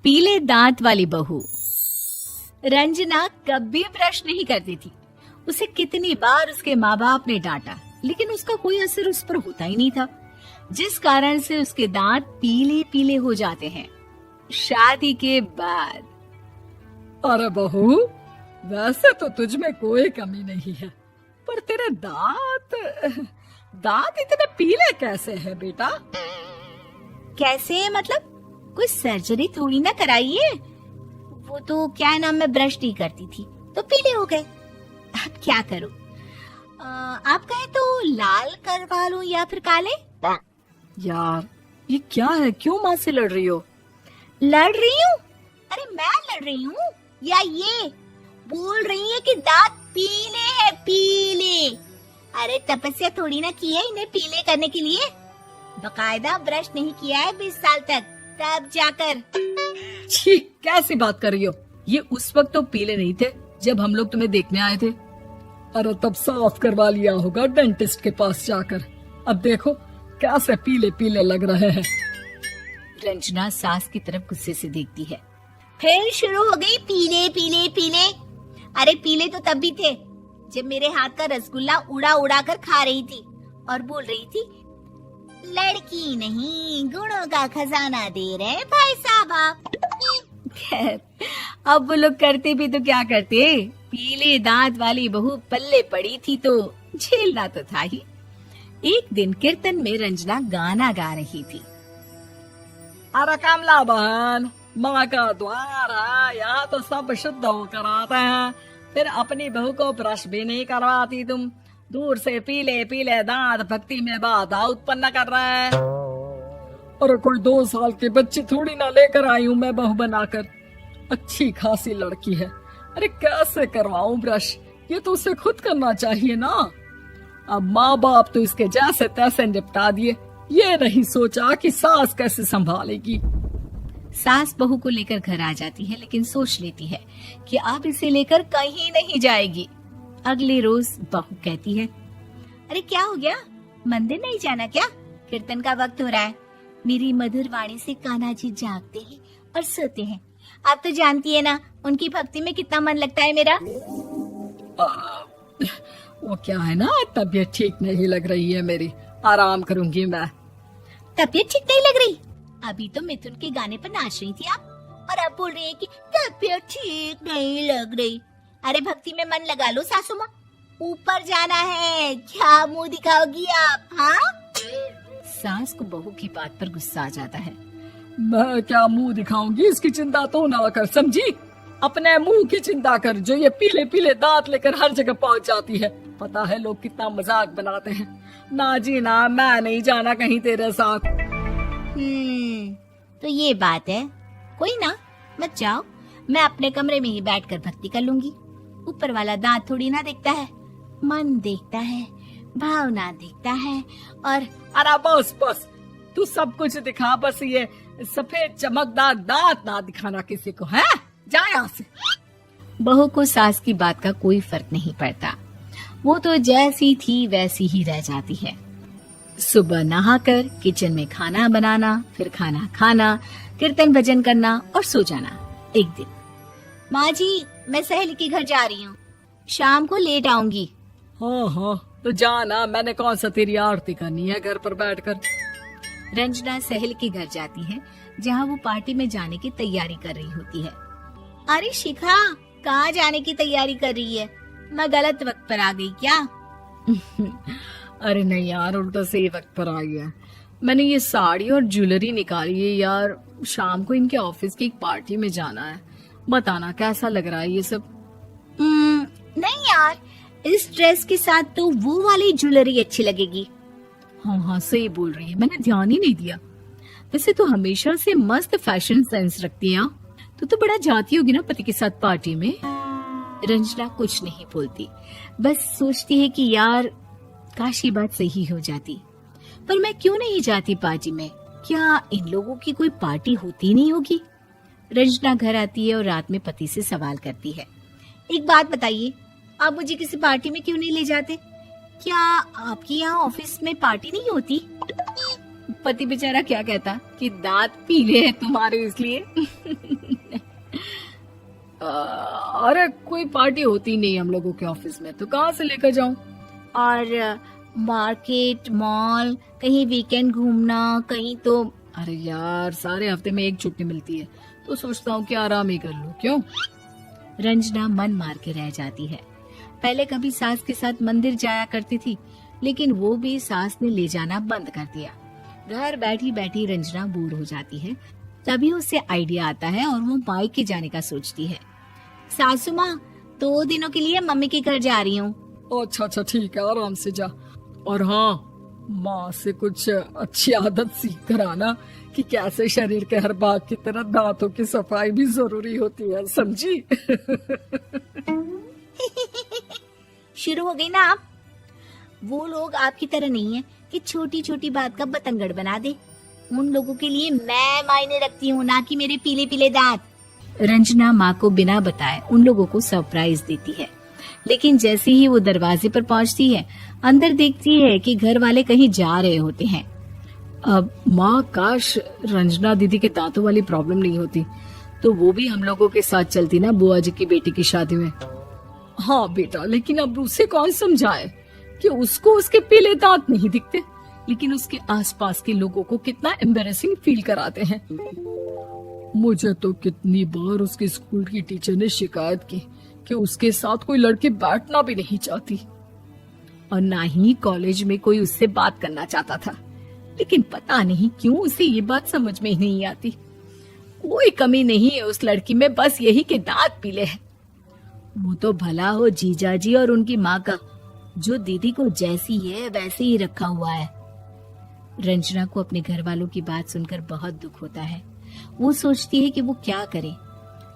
पीले दांत वाली बहू। रंजना कभी ब्रश नहीं करती थी। उसे कितनी बार उसके माँ बाप ने डांटा, लेकिन उसका कोई असर उस पर होता ही नहीं था, जिस कारण से उसके दांत पीले पीले हो जाते हैं। शादी के बाद अरे बहू, वैसे तो तुझ में कोई कमी नहीं है, पर तेरे दांत इतने पीले कैसे हैं बेटा? कैसे मतलब? कोई सर्जरी थोड़ी ना कराइए। वो तो क्या नाम, मैं ब्रश नहीं करती थी तो पीले हो गए। अब क्या करूं? आप कहे तो लाल करवा लूं या फिर काले? यार ये क्या है, क्यों माँ से लड़ रही हो? लड़ रही हूँ? अरे मैं लड़ रही हूँ या ये बोल रही है कि दांत पीले हैं, पीले। अरे तपस्या थोड़ी ना की है इन्हें पीले करने के लिए। बकायदा ब्रश नहीं किया है 20 साल तक, तब जाकर। छी, कैसी बात कर रही हो? ये उस वक्त तो पीले नहीं थे जब हम लोग तुम्हें देखने आए थे। अरे तब साफ करवा लिया होगा डेंटिस्ट के पास जाकर। अब देखो कैसे पीले पीले लग रहे हैं। रंजना सास की तरफ गुस्से से देखती है। फिर शुरू हो गई पीले पीले पीले। अरे पीले तो तब भी थे जब मेरे हाथ का रसगुल्ला उड़ा उड़ा कर खा रही थी और बोल रही थी, लड़की नहीं गुणों का खजाना दे रहे भाई साहब आप। खैर, अब वो लोग करते भी तो क्या करते, पीले दांत वाली बहू पल्ले पड़ी थी तो झेलना तो था ही। एक दिन कीर्तन में रंजना गाना गा रही थी। अरे कमला बहन, माँ का द्वार है, यहाँ तो सब शुद्ध होकर आते हैं, फिर अपनी बहू को ब्रश भी नहीं करवाती तुम। दूर से पीले पीले दांत भक्ति में बाधा उत्पन्न कर रहे हैं। अरे कोई 2 साल के बच्चे थोड़ी ना लेकर आई हूँ मैं बहू बनाकर। अच्छी खासी लड़की है, अरे कैसे करवाऊं ब्रश? ये तो उसे खुद करना चाहिए ना। अब माँ बाप तो इसके जैसे तैसे निपटा दिए, ये नहीं सोचा कि सास कैसे संभालेगी। सास बहू को लेकर घर आ जाती है, लेकिन सोच लेती है कि अब इसे लेकर कहीं नहीं जाएगी। अगले रोज बहू कहती है, अरे क्या हो गया, मंदिर नहीं जाना क्या? कीर्तन का वक्त हो रहा है। मेरी मधुर वाणी से कान्हा जी जागते हैं और सोते हैं। आप तो जानती है ना उनकी भक्ति में कितना मन लगता है मेरा। वो क्या है ना, तबीयत ठीक नहीं लग रही है मेरी, आराम करूंगी मैं। तबीयत ठीक नहीं लग रही? अभी तो मिथुन के गाने पर नाच रही थी आप, और अब बोल रही है कि तबीयत ठीक नहीं लग रही। अरे भक्ति में मन लगा लो सासू माँ, ऊपर जाना है, क्या मुंह दिखाओगी आप? हाँ? सास को बहू की बात पर गुस्सा आ जाता है। मैं क्या मुंह दिखाऊंगी, इसकी चिंता तो ना कर, समझी? अपने मुंह की चिंता कर, जो ये पीले पीले दांत लेकर हर जगह पहुंच जाती है। पता है लोग कितना मजाक बनाते हैं। ना जी ना, मैं नहीं जाना कहीं तेरे साथ। तो ये बात है, कोई ना, मत जाओ, मैं अपने कमरे में ही बैठकर भक्ति कर लूंगी। ऊपर वाला दांत थोड़ी ना देखता है, मन देखता है, भावना देखता है। और अरे बस बस, तू सब कुछ दिखा, बस ये सफेद चमकदार दांत ना दिखाना किसी को, है? जा यहाँ से। बहू को सास की बात का कोई फर्क नहीं पड़ता, वो तो जैसी थी वैसी ही रह जाती है। सुबह नहाकर किचन में खाना बनाना, फिर खाना खाना, कीर्तन भजन करना और सो जाना। एक दिन, माँ जी मैं सहेली के घर जा रही हूँ, शाम को लेट आऊंगी। हाँ हाँ तो जाना, मैंने कौन सा तेरी आरती करनी है घर पर बैठकर। रंजना सहेली के घर जाती है, जहाँ वो पार्टी में जाने की तैयारी कर रही होती है। अरे शिखा, कहाँ जाने की तैयारी कर रही है? मैं गलत वक्त पर आ गई क्या? अरे नहीं यार, उल्टा सही वक्त पर आ गया। मैंने ये साड़ी और ज्वेलरी निकाली है यार, शाम को इनके ऑफिस की एक पार्टी में जाना है। बताना कैसा लग रहा है ये सब? नहीं यार, इस ड्रेस के साथ तो वो वाली ज्वेलरी अच्छी लगेगी। हाँ हाँ सही बोल रही है, मैंने ध्यान ही नहीं दिया। वैसे तो हमेशा से मस्त फैशन सेंस रखती है। तो बड़ा जाती होगी ना पति के साथ पार्टी में। रंजना कुछ नहीं बोलती, बस सोचती है कि यार काश ये बात सही हो जाती, पर मैं क्यों नहीं जाती पार्टी में? क्या इन लोगों की कोई पार्टी होती नहीं होगी? रंजना घर आती है और रात में पति से सवाल करती है, एक बात बताइए, आप मुझे किसी पार्टी में क्यों नहीं ले जाते? क्या आपकी यहाँ ऑफिस में पार्टी नहीं होती? पति बेचारा क्या कहता कि दांत पीले हैं तुम्हारे इसलिए। अरे कोई पार्टी होती नहीं हम लोगों के ऑफिस में, तो कहाँ से लेकर जाऊं? और मार्केट, मॉल, कहीं वीकेंड घूमना, कहीं तो। अरे यार, सारे हफ्ते में एक छुट्टी मिलती है, तो सोचता हूँ कि आराम ही कर लूं। क्यों? रंजना मन मार के रह जाती है। पहले कभी सास के साथ मंदिर जाया करती थी, लेकिन वो भी सास ने ले जाना बंद कर दिया। घर बैठी बैठी रंजना बोर हो जाती है। तभी उसे आइडिया आता है और वो मायके जाने का सोचती है। सासू माँ, 2 दिनों के लिए मम्मी के घर जा रही हूँ। अच्छा अच्छा, ठीक है, आराम से जा। और हाँ, माँ से कुछ अच्छी आदत सीख कर आना कि कैसे शरीर के हर भाग की तरह दांतों की सफाई भी जरूरी होती है, समझी? शुरू हो गई ना आप। वो लोग आपकी तरह नहीं है कि छोटी छोटी बात का बतंगड़ बना दे। उन लोगों के लिए मैं मायने रखती हूँ, ना कि मेरे पीले पीले दांत। रंजना माँ को बिना बताए उन लोगों को सरप्राइज देती है, लेकिन जैसे ही वो दरवाजे पर पहुंचती है, अंदर देखती है कि घर वाले कहीं जा रहे होते हैं। अब माँ, काश रंजना दीदी के दांतों वाली प्रॉब्लम नहीं होती, तो वो भी हम लोगों के साथ चलती ना बुआ जी की बेटी की शादी में। हाँ बेटा, लेकिन अब उसे कौन समझाए कि उसको उसके पीले दांत नहीं दिखते, लेकिन उसके आसपास के लोगों को कितना एम्बैरेसिंग फील कराते हैं। मुझे तो कितनी बार उसके स्कूल की टीचर ने शिकायत की कि उसके साथ कोई लड़की बैठना भी नहीं चाहती, और ना ही कॉलेज में कोई उससे बात करना चाहता था। लेकिन पता नहीं क्यों उसे ये बात समझ में ही नहीं आती। कोई कमी नहीं है उस लड़की में, बस यही कि दांत पीले हैं। वो तो भला हो जीजा जी और उनकी माँ का, जो दीदी को जैसी है वैसे ही रखा हुआ है। रंजना को अपने घर वालों की बात सुनकर बहुत दुख होता है। वो सोचती है कि वो क्या करे,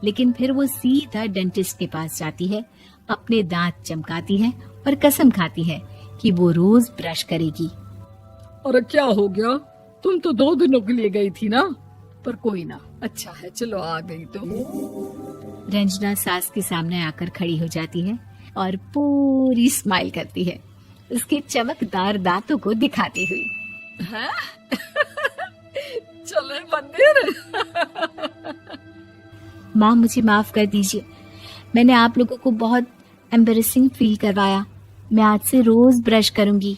लेकिन फिर वो सीधा डेंटिस्ट के पास जाती है, अपने दांत चमकाती है और कसम खाती है कि वो रोज ब्रश करेगी। अरे क्या हो गया? तुम तो 2 दिनों के लिए गई थी ना, पर कोई ना, अच्छा है, चलो आ गई तो। रंजना सास के सामने आकर खड़ी हो जाती है और पूरी स्माइल करती है, उसके चमकदार दांतों को दिखाती हुई। हैं? चले मंदिर। माँ, मुझे माफ कर दीजिए, मैंने आप लोगों को बहुत एम्बैरेसिंग फील करवाया। मैं आज से रोज ब्रश करूंगी।